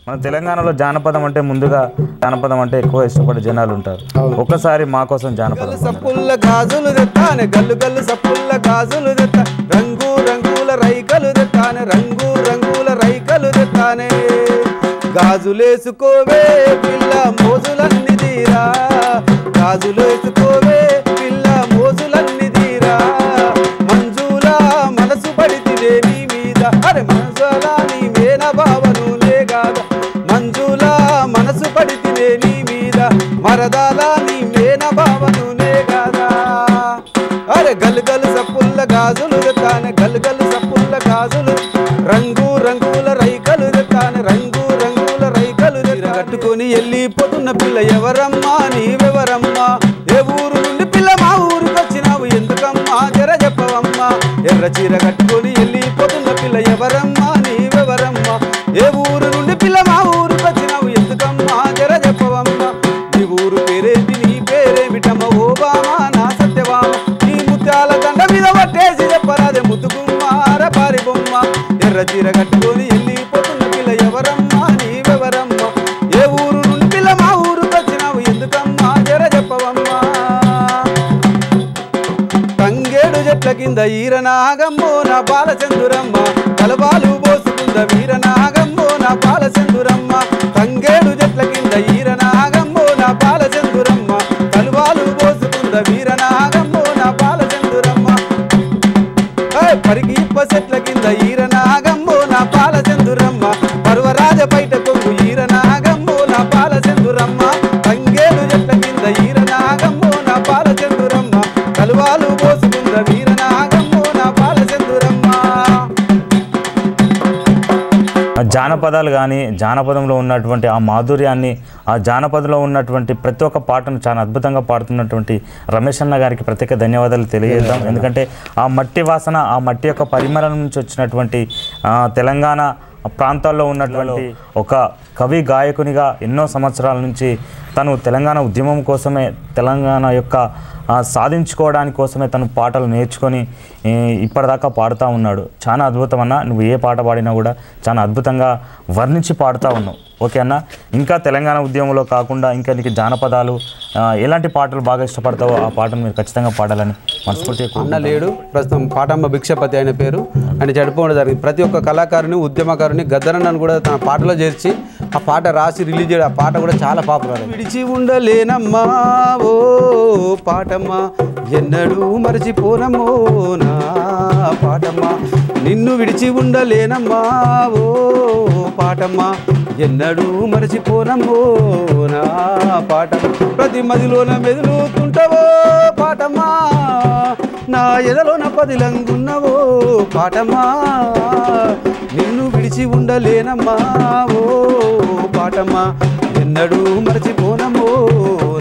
మన తెలంగాణలో జానపదం అంటే ముందుగా జానపదం అంటే ఎక్కువ ఇష్టపడే జనాలు ఉంటారు. ఒక్కసారి మా కోసం జానపదం. సప్పుల్ల గాజులు తెత్తానే గల్లు గల్లు సప్పుల్ల గాజులు తెత్తా రంగు రంగుల రైకలు తెత్తానే రంగు రంగుల రైకలు తెత్తానే గాజులేసుకోవే పిల్ల మోజులన్నీ తీరా గాజులేసుకోవే పిల్ల మోజులన్నీ తీరా మంజుల మనసు పడితే నీ మీద అరే మనసులా నీ మేన భావను లేగాద మంజుల మనసు పడితే నీ మీద మరదాల నీ మేన భావను లేగాదా అరే గల్ గల్ సప్పుల్ల గాజులు తెత్తానే గల్ గల్ సప్పుల్ల గాజులు రంగు రంగుల రైకలు తెత్తానే రంగు రంగుల రైకలు కట్టుకొని వెళ్ళిపోతున్న పిల్ల ఎవరమ్మా నీవెవరమ్మా ఏ ఊరు నుండి పిల్ల మా ఊరికి వచ్చినావు ఎందుకమ్మా జర చెప్పవమ్మా ఎర్ర చీర కట్టుకొని వెళ్ళిపోతున్న పిల్ల ఎవరమ్మా నీవెవరమ్మా ఏ ఊరు నుండి పిల్ల మా ఊరికి వచ్చినావు ఎందుకమ్మా జర చెప్పవమ్మా నీ ఊరు పేరేంటి నీ పేరేమిటమ్మ ఓ బామా నా సత్యవామ నీ ముత్యాల దండ మీద పట్టేసి చెప్పరాదే ముద్దుకుమ్మార పారి బొమ్మ ఎర్ర చీర కట్టుకొని వెళ్ళిపోతున్న పిల్ల ఎవరమ్మా నీవెవరమ్మా ఏ ఊరు నుండి పిల్ల మా ఊరికి వచ్చినావు ఎందుకమ్మా జర చెప్పవమ్మా తంగేడు చెట్ల కింద ఈరనాగమ్మో నా బాలచందురమ్మ కలబాలు పోసుకుంద వీరనాగమ్మో నా బాలచందురమ్మ తంగేడు చెట్ల కింద ఈరనాగమ్మో నా బాలచందురమ్మ కలబాలు పోసుకుంద వీరనాగమ్మో నా బాలచందురమ్మ పరిగిప్ప చెట్ల కింద ఈరనాగమ్మో నా బాలచందురమ్మ పర్వరాజ బయట కొమ్ము ఈరనాగమ్మో నా బాలచందురమ్మ తంగేడు చెట్ల కింద ఈరనాగమ్మో నా బాలచందురమ్మ కలువాలు పోసుకుంద వీరనాగమ్మో నా బాలచందురమ్మ. జానపదాలు కానీ జానపదంలో ఉన్నటువంటి ఆ మాధుర్యాన్ని ఆ జానపదంలో ఉన్నటువంటి ప్రతి ఒక్క పాటను చాలా అద్భుతంగా పాడుతున్నటువంటి రమేష్ అన్న గారికి ప్రత్యేక ధన్యవాదాలు తెలియజేద్దాం. ఎందుకంటే ఆ మట్టి వాసన ఆ మట్టి యొక్క పరిమళం నుంచి వచ్చినటువంటి తెలంగాణ ప్రాంతాల్లో ఉన్నటువంటి ఒక కవి గాయకునిగా ఎన్నో సంవత్సరాల నుంచి తను తెలంగాణ ఉద్యమం కోసమే తెలంగాణ యొక్క సాధించుకోవడానికి కోసమే తను పాటలు నేర్చుకొని ఇప్పటిదాకా పాడుతూ ఉన్నాడు. చాలా అద్భుతం అన్న, నువ్వు ఏ పాట పాడినా కూడా చాలా అద్భుతంగా వర్ణించి పాడుతూ ఉన్నావు. ఓకే అన్న, ఇంకా తెలంగాణ ఉద్యమంలో కాకుండా ఇంకా నీకు జానపదాలు ఎలాంటి పాటలు బాగా ఇష్టపడతావో ఆ పాటను మీరు ఖచ్చితంగా పాడాలని మనస్ఫూర్తిగా. అన్న లేడు ప్రస్తుతం పాటమ్మ భిక్షపతి ఆయన పేరు ఆయన చనిపోవడం జరిగింది. ప్రతి ఒక్క కళాకారుని ఉద్యమకారుని గద్దరన్నను కూడా తన పాటలో చేర్చి ఆ పాట రాసి రిలీజ్ చేయడం. ఆ పాట కూడా చాలా పాపులర్. విడిచి ఉండలేనమ్మా ఓ పాటమ్మా ఎన్నడూ మరచిపోనమ్మో నా పాటమ్మా నిన్ను విడిచి ఉండలేనమ్మా ఓ పాటమ్మా ఎన్నడూ మరచిపోనమ్మో నా పాటమ్మా ప్రతి మదిలోన మెదులుతుంటావో పాటమ్మా నా ఎదలోన పదిలంగున్నవో పాటమ్మా నిన్ను విడిచి ఉండలేనమ్మా ఓ పాటమ్మా ఎన్నడూ మరచిపోనమ్మో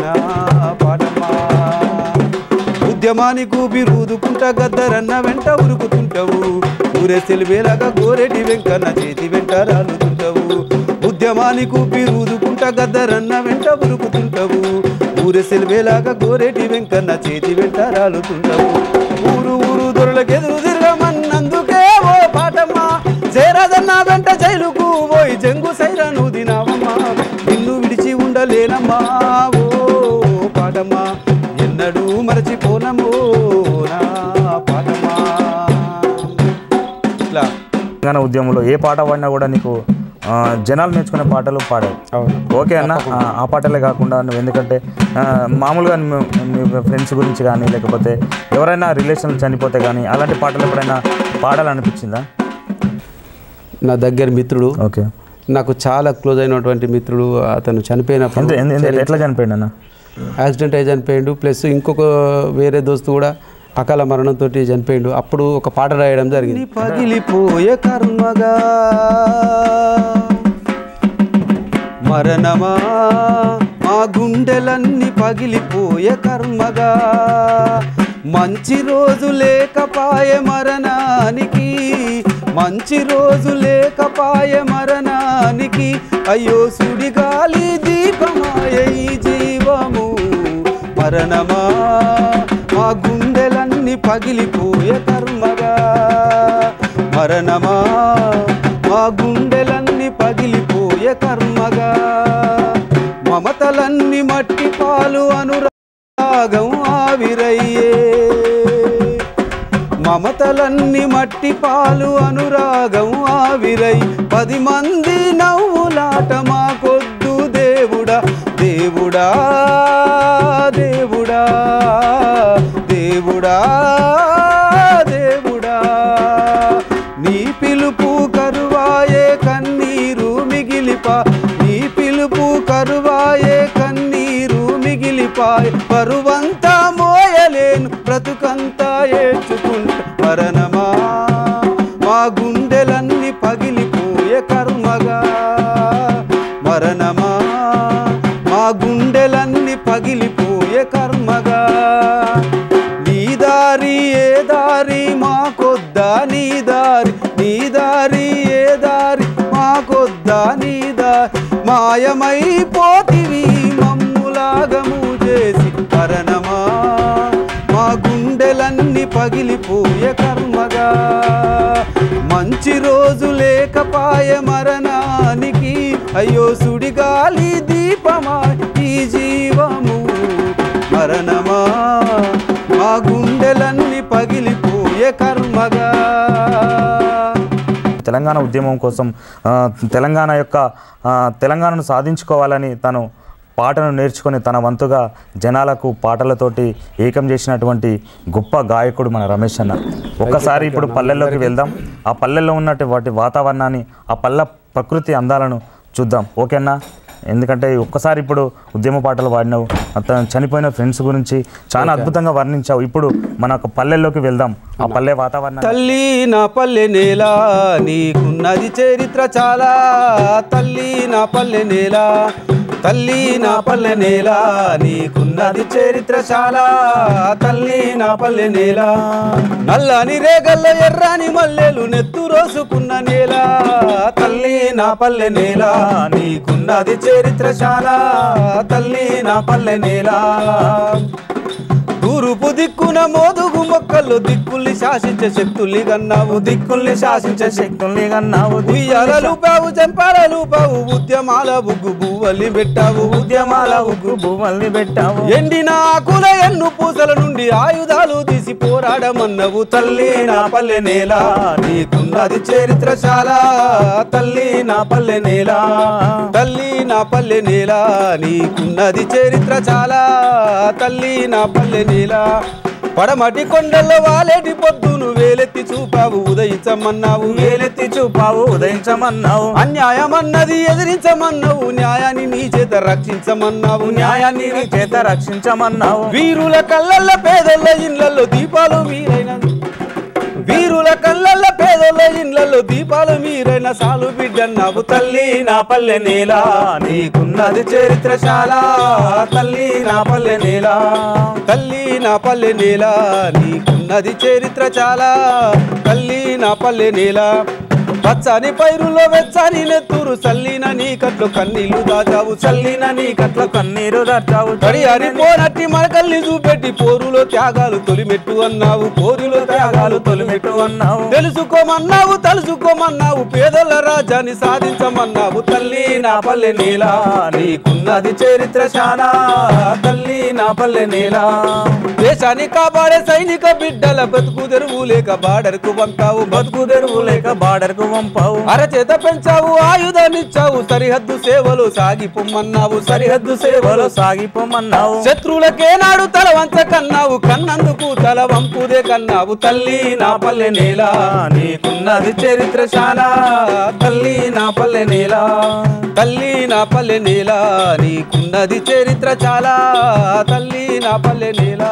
నా పాటమ్మా ఉద్యమానికి బిరుదుకుంటా గద్దరన్న వెంట ఉరుకుతుంటావు ఊరే సెలివేలాగా గోరెటి వెంకన్న చేతి వెంట రాలుతుంటావు ఉద్యమానికి బిరుదుకుంటా గద్దరన్న వెంట ఉరుకుతుంటావు ఊరే సెలివేలాగా గోరెటి వెంకన్న చేతి వెంట రాలుతుంటావు ఊరు ఊరు దొరలకెదురు తిరగమన్నందుకే ఓ పాటమ్మా చేరదన్న వెంట జైలుకు పోయి జంగు సైరను దినావమ్మా నిన్ను విడిచి ఉండలేనమ్మా ఓ పాటమ్మా ఎన్నడూ మరచిపోనమ్మో నా పాటమ్మా. ఇట్లా తెలంగాణ ఉద్యమంలో ఏ పాట పాడినా కూడా నీకు జనాలు నేర్చుకునే పాటలు పాడావు. ఓకే అన్న, ఆ పాటలే కాకుండా నువ్వు ఎందుకంటే మామూలుగా మీ ఫ్రెండ్స్ గురించి కానీ లేకపోతే ఎవరైనా రిలేషన్లు చనిపోతే కానీ అలాంటి పాటలు ఎప్పుడైనా పాడాలనిపించిందా? నా దగ్గర మిత్రుడు, ఓకే, నాకు చాలా క్లోజ్ అయినటువంటి మిత్రుడు అతను చనిపోయినప్పుడు. ఎట్లా చనిపోయిండు అన్న? యాక్సిడెంట్ అయి చనిపోయిండు. ప్లస్ ఇంకొక వేరే దోస్తు కూడా అకాల మరణంతో చనిపోయిండు. అప్పుడు ఒక పాట రాయడం జరిగింది. పగిలిపోయే కర్మగా మరణమా మా గుండెలన్నీ పగిలిపోయే కర్మగా మంచి రోజు లేకపాయే మరణానికి మంచి రోజు లేకపాయే మరణానికి అయ్యో సుడిగాలి దీపమాయ ఈ జీవము మరణమా మా గుండెలన్నీ పగిలిపోయే కర్మగా మరణమా మా గుండెలన్నీ పగిలిపోయే మగిలిపోయే కర్మగా మమతలన్నీ మట్టి పాలు అనురాగం ఆవిరయ్యే మమతలన్నీ మట్టి పాలు అనురాగం ఆవిరై 10 మంది నవ్వులాట మాకొద్దు దేవుడా దేవుడా దేవుడా దేవుడా దేవుడా నీ పిలుపు కరువాయే కన్నీరు మిగిలిపా నీ పిలుపు కరువాయే కన్నీరు మిగిలిపాయ్ పరువంతా మోయలేను బ్రతుకంతా ఏడ్చుకుంటా మరణమా మా గుండెలన్నీ పగిలిపోయే కర్మగా మరణమా మా గుండెలన్నీ పగిలిపోయే కర్మగా నీ దారి ఏ దారి మాకొద్దా నీ దారి ఏ దారి మాకొద్దా నీ దారి మాయమైపోతివి మమ్ములాగము చేసి మరణమా మా గుండెలన్నీ పగిలిపోయే కర్మగా మంచి రోజు లేకపాయే మరణానికి అయ్యో సుడిగాలి దీపమా ఈ జీవము మరణమా మా గుండెలన్నీ పగిలిపోయే కర్మగా తెలంగాణ ఉద్యమం కోసం తెలంగాణను సాధించుకోవాలని తను పాటను నేర్చుకొని తన వంతుగా జనాలకు పాటలతోటి ఏకం చేసినటువంటి గొప్ప గాయకుడు మన రమేష్ అన్న. ఒక్కసారి ఇప్పుడు పల్లెల్లోకి వెళ్దాం. ఆ పల్లెల్లో ఉన్నటువంటి వాతావరణాన్ని, ఆ పల్లె ప్రకృతి అందాలను చూద్దాం. ఓకేనా? ఎందుకంటే ఒక్కసారి ఇప్పుడు ఉద్యమ పాటలు పాడినావు, అతను చనిపోయిన ఫ్రెండ్స్ గురించి చాలా అద్భుతంగా వర్ణించావు. ఇప్పుడు మన పల్లెల్లోకి వెళ్దాం. ఆ పల్లె వాతావరణం. తల్లి నా పల్లె నేల నీకున్నది చరిత్ర చాలా తల్లి నా పల్లె నేల తల్లి నా పల్లె నేల నీకున్నది చరిత్ర చాలా తల్లి నా పల్లె నేల నల్లని రేగల్ల ఎర్రాని మల్లెలు నెత్తు రోసుకున్న నేల తల్లి నా పల్లె నేల నీకున్నది చరిత్ర చాలా తల్లి నా పల్లె నేల తూరుపు దిక్కున మోదుగు మొక్కలు దిక్కుల్ని శాసించే శక్తుల్ని గన్నావు దిక్కుల్ని శాసించే శక్తుల్ని గన్నావు ఉయ్యాలలు పావు జంపాలలు పావు ఉద్యమాల ఉగ్గు బువ్వల్ని పెట్టావు ఉద్యమాల ఉగ్గు బువ్వల్ని పెట్టావు ఎండిన ఆకుల ఎన్ను పూసల నుండి ఆయుధాలు తీసి పోరాడమన్నవు తల్లి నా పల్లె నేల నీకున్నది చరిత్ర చాలా తల్లి నా పల్లె నేల తల్లి నా పల్లె నేల నీకున్నది చరిత్ర చాలా తల్లి నా పల్లె నేల పడమటి కొండల్లో వాలేటి పొద్దును వేలెత్తి చూపావు ఉదయించమన్నావు వేలెత్తి చూపావు ఉదయించమన్నావు అన్యాయమన్నది ఎదిరించమన్నావు న్యాయాన్ని నీ చేత రక్షించమన్నావు న్యాయాన్ని నీ చేత రక్షించమన్నావు వీరుల కళ్ళల్ల పేదల ఇళ్లలో దీపాలు మీరైన వీరుల కళ్ళల్ల పేదల ఇళ్లలో దీపాలు మీరైన సాలు బిడ్డన్నావు తల్లి నా పల్లె నేల నీకున్నది చరిత్ర చాలా తల్లి నా పల్లె నేల తల్లి నా పల్లె నేల నీకున్నది చరిత్ర చాలా తల్లి నా పల్లె నేల పచ్చని పైరులో వెచ్చని నెత్తూరు చల్లిన నీ కట్లు కన్నీళ్లు దాచావు చల్లిన నీ కట్ల కన్నీరు దాచావు తడి అరిపోనట్టి మరకల్ని చూపెట్టి పోరులో త్యాగాలు తొలిమెట్టు అన్నావు పోరులో త్యాగాలు తొలిమెట్టు అన్నావు తెలుసుకోమన్నావు తలుసుకోమన్నావు పేదల రాజ్యాన్ని సాధించమన్నావు తల్లి నా పల్లె నేల నీకున్నది చరిత్ర చాలా తల్లి నా పల్లె నేల దేశాన్ని కాపాడే సైనిక బిడ్డల బతుకు తెరువు లేక బార్డర్కు పంపావు బతుకు తెరువు లేక బార్డర్కు పంపావు అరచేత పెంచావు ఆయుధాన్నిచ్చావు సరిహద్దు సేవలు సాగిపోమన్నావు సరిహద్దు సేవలు సాగిపోమన్నావు శత్రువులకే నాడు తల వంచ కన్నావు కన్నందుకు తల వంపుదే కన్నావు తల్లి నా పల్లె నేల నీకున్నది చరిత్ర చాలా తల్లి నా పల్లె నేల తల్లి నా పల్లె నేల నీకున్నది చరిత్ర చాలా తల్లి నా పల్లె నేల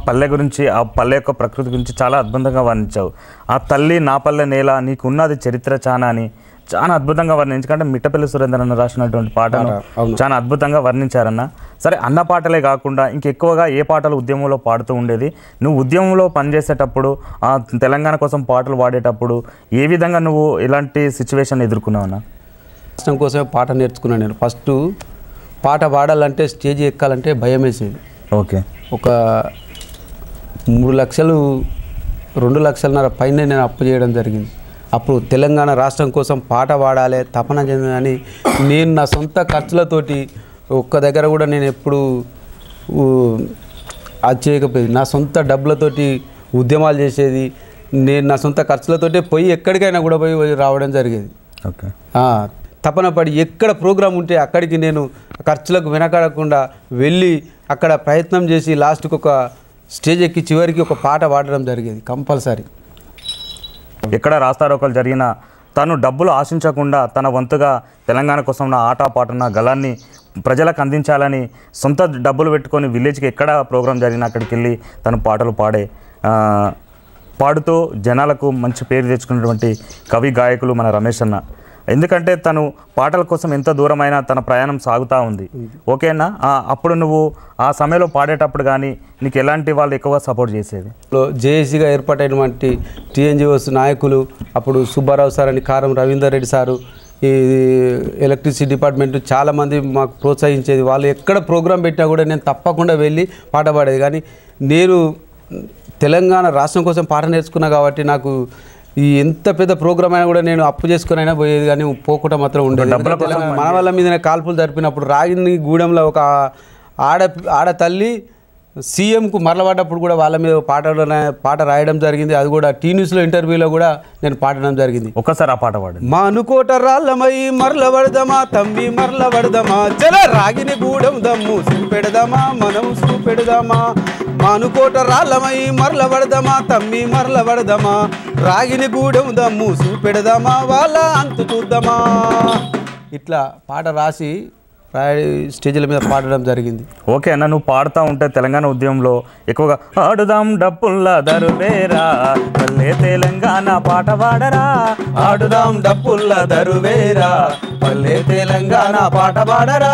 పల్లె గురించి, ఆ పల్లె యొక్క ప్రకృతి గురించి చాలా అద్భుతంగా వర్ణించావు. ఆ తల్లి నా పల్లె నేల నీకున్నది చరిత్ర చాలా అని చాలా అద్భుతంగా వర్ణించి, ఎందుకంటే మిట్టపల్లి సురేంద్రన్న రాసినటువంటి పాటను చాలా అద్భుతంగా వర్ణించారన్న. సరే, అన్న పాటలే కాకుండా ఇంకెక్కువగా ఏ పాటలు ఉద్యమంలో పాడుతూ ఉండేది? నువ్వు ఉద్యమంలో పనిచేసేటప్పుడు, ఆ తెలంగాణ కోసం పాటలు పాడేటప్పుడు ఏ విధంగా నువ్వు ఇలాంటి సిచ్యువేషన్ ఎదుర్కొన్నావు అన్న? కష్టం కోసమే పాట నేర్చుకున్నాను నేను. ఫస్ట్ పాట పాడాలంటే, స్టేజ్ ఎక్కాలంటే భయం వేసేది. ఓకే. ఒక 3 లక్షలు 2 లక్షలన్నర పైన నేను అప్పు చేయడం జరిగింది. అప్పుడు తెలంగాణ రాష్ట్రం కోసం పాట పాడాలి తపన చెందని నేను నా సొంత ఖర్చులతోటి ఒక్క దగ్గర కూడా నేను ఎప్పుడు అది చేయకపోయేది. నా సొంత డబ్బులతోటి ఉద్యమాలు చేసేది. నేను నా సొంత ఖర్చులతోటి పోయి ఎక్కడికైనా కూడా పోయి రావడం జరిగేది. ఓకే. తపన పడి ఎక్కడ ప్రోగ్రాం ఉంటే అక్కడికి నేను ఖర్చులకు వెనకాడకుండా వెళ్ళి అక్కడ ప్రయత్నం చేసి లాస్ట్కి ఒక స్టేజ్ ఎక్కి చివరికి ఒక పాట పాడడం జరిగేది కంపల్సరీ. ఎక్కడ రాస్తారోకలు జరిగినా తను డబ్బులు ఆశించకుండా తన వంతుగా తెలంగాణ కోసం నా ఆట పాటన గలాన్ని ప్రజలకు అందించాలని సొంత డబ్బులు పెట్టుకొని విలేజ్కి ఎక్కడ ప్రోగ్రాం జరిగినా అక్కడికి వెళ్ళి తను పాటలు పాడుతూ జనాలకు మంచి పేరు తెచ్చుకున్నటువంటి కవి గాయకులు మన రమేష్ అన్న. ఎందుకంటే తను పాటల కోసం ఎంత దూరమైనా తన ప్రయాణం సాగుతూ ఉంది. ఓకేనా? అప్పుడు నువ్వు ఆ సమయంలో పాడేటప్పుడు కానీ నీకు ఎలాంటి వాళ్ళు ఎక్కువగా సపోర్ట్ చేసేది? జేఏసీగా ఏర్పాటైనటువంటి టీఎన్జిఓస్ నాయకులు అప్పుడు సుబ్బారావు సార్ అని, కారం రవీందర్ రెడ్డి సారు, ఈ ఎలక్ట్రిసిటీ డిపార్ట్మెంట్ చాలామంది మాకు ప్రోత్సహించేది. వాళ్ళు ఎక్కడ ప్రోగ్రాం పెట్టినా కూడా నేను తప్పకుండా వెళ్ళి పాట పాడేది. కానీ నేను తెలంగాణ రాష్ట్రం కోసం పాట నేర్చుకున్నా కాబట్టి నాకు ఈ ఎంత పెద్ద ప్రోగ్రామ్ అయినా కూడా నేను అప్పు చేసుకుని అయినా పోయేది, కానీ పోకుండా మాత్రం ఉండేది. మన వాళ్ళ మీద కాల్పులు జరిపినప్పుడు రాగిని గూడెంలో ఒక ఆడ తల్లి సీఎంకు మరలబడ్డప్పుడు కూడా వాళ్ళ మీద పాట రాయడం జరిగింది. అది కూడా టీ న్యూస్లో ఇంటర్వ్యూలో కూడా నేను పాడడం జరిగింది. ఒక్కసారి ఆ పాట పాడు. మా అనుకోట రాళ్ళమై మరలబడదామా తమ్మి మరలబడదామా, చల రాగిని గూడెం దమ్ము చూపెడదామా మనం చూపెడదామా. మా అనుకోట రాళ్ళమై మరలబడదామా తమ్మి మరలబడదామా, రాగిని గూడెం దమ్ము చూపెడదామా వాళ్ళ అంతు చూద్దామా. ఇట్లా పాట రాసి స్టేజ్ల మీద పాడడం జరిగింది. ఓకే అన్న, నువ్వు పాడుతూ ఉంటే తెలంగాణ ఉద్యమంలో ఎక్కువగా ఆడుదాం డప్పుల్లా దరువేరా పల్లె తెలంగాణ పాట పాడరా, ఆడుదాం డప్పుల్లా దరువేరా పల్లె తెలంగాణ పాట పాడరా.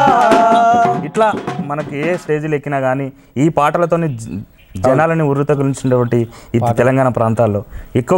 ఇట్లా మనకి ఏ స్టేజ్లు ఎక్కినా కానీ ఈ పాటలతోని జనాలని ఉర్రుత గురించినటువంటి ఈ తెలంగాణ ప్రాంతాల్లో ఎక్కువగా